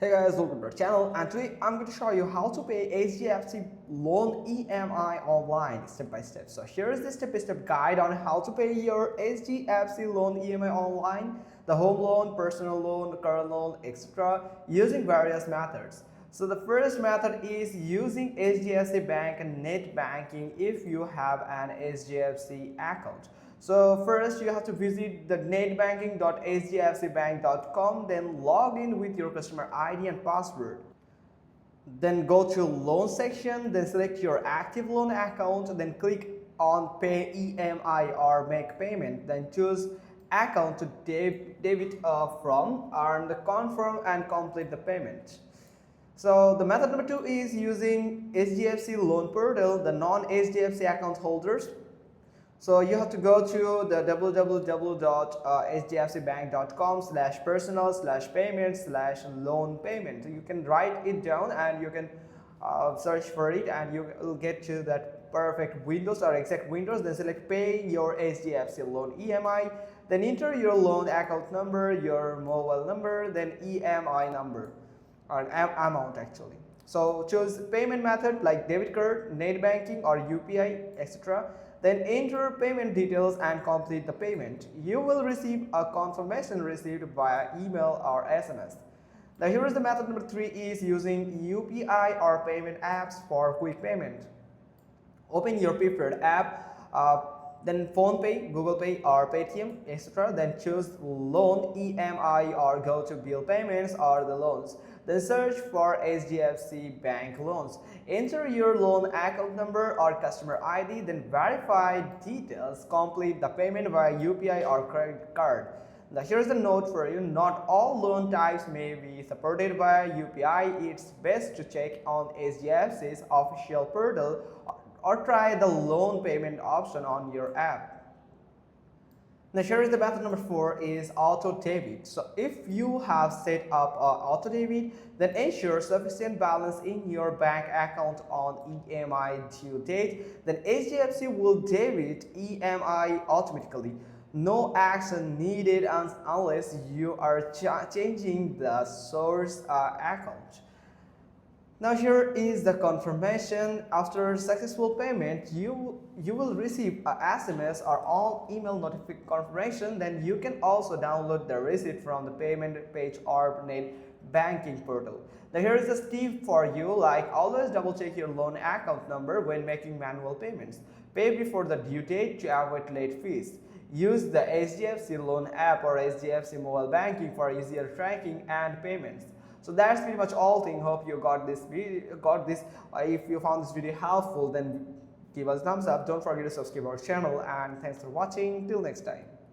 Hey guys, welcome to our channel, and today I'm going to show you how to pay HDFC loan EMI online step by step. So here is the step-by-step guide on how to pay your HDFC loan EMI online, the home loan, personal loan, car loan, etc. using various methods. So the first method is using HDFC Bank and net banking if you have an HDFC account. So first you have to visit the netbanking.hdfcbank.com, then log in with your customer ID and password. Then go to loan section, then select your active loan account, then click on pay EMI or make payment, then choose account to debit from and confirm and complete the payment. So the method number 2 is using HDFC loan portal, the non-HDFC account holders. So you have to go to the www.hdfcbank.com/personal/payment/loan payment. You can write it down and you can search for it, and you will get to that perfect windows or exact windows. Then select pay your HDFC loan EMI, then enter your loan account number, your mobile number, then EMI number or amount actually. So choose payment method like debit card, net banking or UPI, etc. Then enter payment details and complete the payment. You will receive a confirmation received via email or SMS. Now here is the method number 3 is using UPI or payment apps for quick payment. Open your preferred app, then PhonePe, Google Pay or Paytm, etc. Then choose loan EMI or go to bill payments or the loans. Then search for HDFC Bank loans. Enter your loan account number or customer ID, then verify details. Complete the payment via UPI or credit card. Now here's the note for you: not all loan types may be supported via UPI. It's best to check on HDFC's official portal or try the loan payment option on your app. Now here is the method number 4 is auto debit. So if you have set up auto debit, then ensure sufficient balance in your bank account on EMI due date. Then HDFC will debit EMI automatically. No action needed unless you are changing the source account. Now here is the confirmation. After successful payment, you will receive a SMS or all email notification confirmation. Then you can also download the receipt from the payment page or net banking portal. Now here is a tip for you, like always double check your loan account number when making manual payments. Pay before the due date to avoid late fees. Use the HDFC loan app or HDFC mobile banking for easier tracking and payments. So that's pretty much all thing. Hope you got this video. If you found this video helpful, then give us a thumbs up. Don't forget to subscribe our channel, and thanks for watching. Till next time.